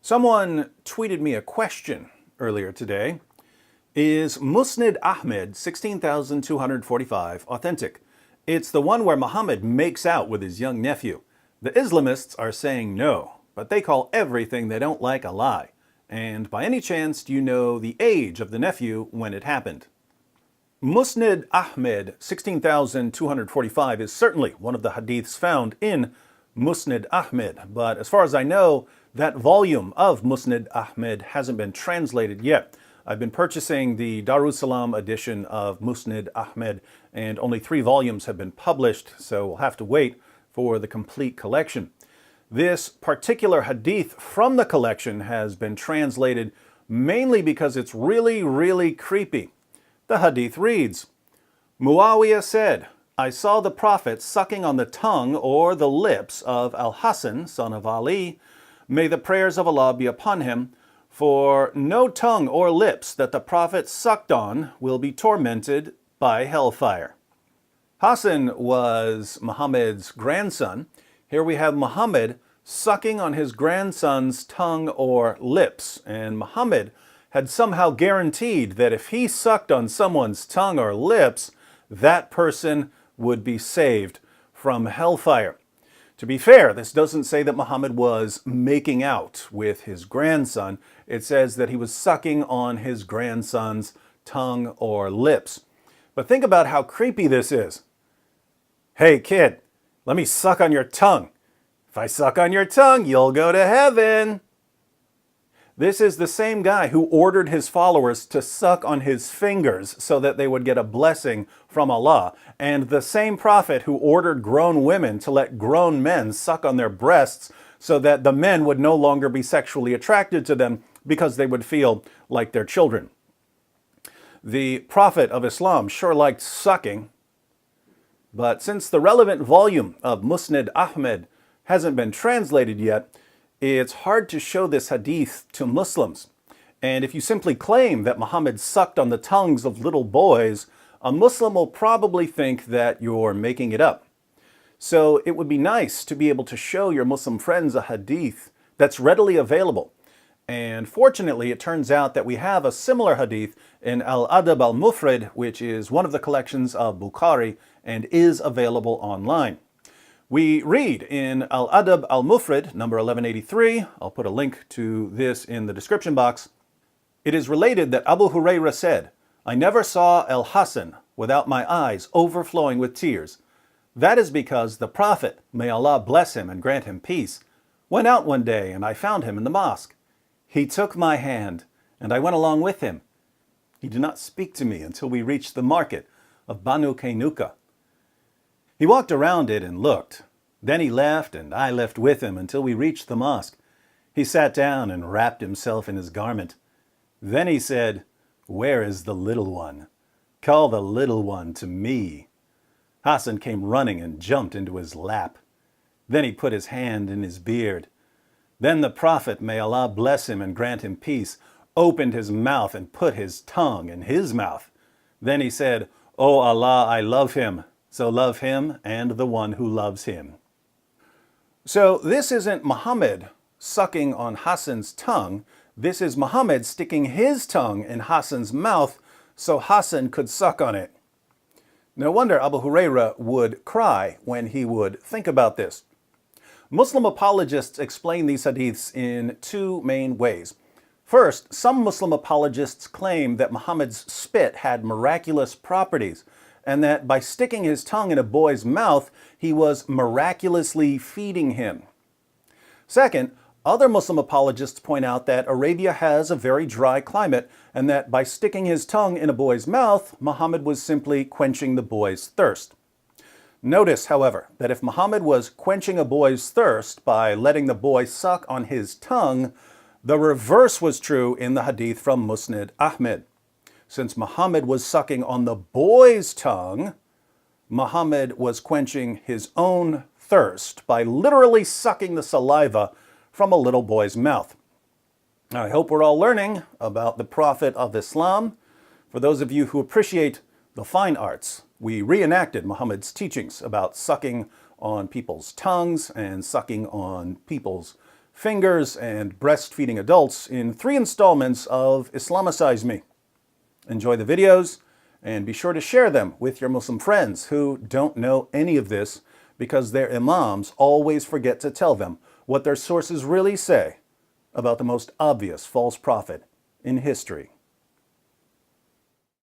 Someone tweeted me a question earlier today. Is Musnad Ahmed 16,245 authentic? It's the one where Muhammad makes out with his young nephew. The Islamists are saying no, but they call everything they don't like a lie. And by any chance, do you know the age of the nephew when it happened? Musnad Ahmed 16,245 is certainly one of the hadiths found in Musnad Ahmed, but as far as I know, that volume of Musnad Ahmed hasn't been translated yet. I've been purchasing the Darussalam edition of Musnad Ahmed, and only 3 volumes have been published, so we'll have to wait for the complete collection. This particular hadith from the collection has been translated mainly because it's really creepy. The hadith reads, Muawiyah said, I saw the Prophet sucking on the tongue or the lips of Al-Hasan, son of Ali. May the prayers of Allah be upon him, for no tongue or lips that the Prophet sucked on will be tormented by hellfire. Hassan was Muhammad's grandson. Here we have Muhammad sucking on his grandson's tongue or lips, and Muhammad had somehow guaranteed that if he sucked on someone's tongue or lips, that person would be saved from hellfire. To be fair, this doesn't say that Muhammad was making out with his grandson. It says that he was sucking on his grandson's tongue or lips. But think about how creepy this is. Hey kid, let me suck on your tongue. If I suck on your tongue, you'll go to heaven. This is the same guy who ordered his followers to suck on his fingers so that they would get a blessing from Allah, and the same prophet who ordered grown women to let grown men suck on their breasts so that the men would no longer be sexually attracted to them because they would feel like their children. The prophet of Islam sure liked sucking, but since the relevant volume of Musnad Ahmed hasn't been translated yet, it's hard to show this hadith to Muslims. And if you simply claim that Muhammad sucked on the tongues of little boys, a Muslim will probably think that you're making it up. So it would be nice to be able to show your Muslim friends a hadith that's readily available. And fortunately, it turns out that we have a similar hadith in Al-Adab Al-Mufrad, which is one of the collections of Bukhari and is available online. We read in Al-Adab Al-Mufrad, number 1183, I'll put a link to this in the description box. It is related that Abu Hurairah said, I never saw Al-Hasan without my eyes overflowing with tears. That is because the Prophet, may Allah bless him and grant him peace, went out one day and I found him in the mosque. He took my hand and I went along with him. He did not speak to me until we reached the market of Banu Kainuka. He walked around it and looked. Then he left, and I left with him until we reached the mosque. He sat down and wrapped himself in his garment. Then he said, Where is the little one? Call the little one to me. Hassan came running and jumped into his lap. Then he put his hand in his beard. Then the Prophet, may Allah bless him and grant him peace, opened his mouth and put his tongue in his mouth. Then he said, O Allah, I love him. So love him and the one who loves him. So this isn't Muhammad sucking on Hassan's tongue. This is Muhammad sticking his tongue in Hassan's mouth so Hassan could suck on it. No wonder Abu Hurairah would cry when he would think about this. Muslim apologists explain these hadiths in 2 main ways. First, some Muslim apologists claim that Muhammad's spit had miraculous properties, and that by sticking his tongue in a boy's mouth, he was miraculously feeding him. Second, other Muslim apologists point out that Arabia has a very dry climate, and that by sticking his tongue in a boy's mouth, Muhammad was simply quenching the boy's thirst. Notice, however, that if Muhammad was quenching a boy's thirst by letting the boy suck on his tongue, the reverse was true in the hadith from Musnad Ahmed. Since Muhammad was sucking on the boy's tongue, Muhammad was quenching his own thirst by literally sucking the saliva from a little boy's mouth. I hope we're all learning about the Prophet of Islam. For those of you who appreciate the fine arts, we reenacted Muhammad's teachings about sucking on people's tongues and sucking on people's fingers, and breastfeeding adults in 3 installments of Islamicize Me. Enjoy the videos, and be sure to share them with your Muslim friends who don't know any of this because their imams always forget to tell them what their sources really say about the most obvious false prophet in history.